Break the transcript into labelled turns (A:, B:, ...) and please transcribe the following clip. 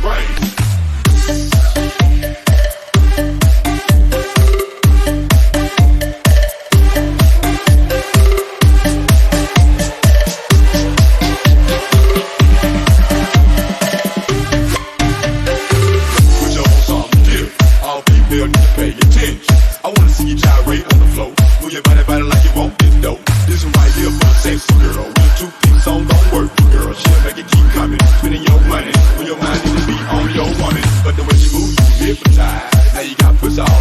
A: brain. Pay attention. I wanna see you gyrate on the floor. Move your body like you want this dope. This one right here for the sexy girl. When the two-piece song don't work, girl, she'll make it keep coming. Spending your money when your mind need to be on your woman. But the way she moves, you hypnotized. Now you got pussy all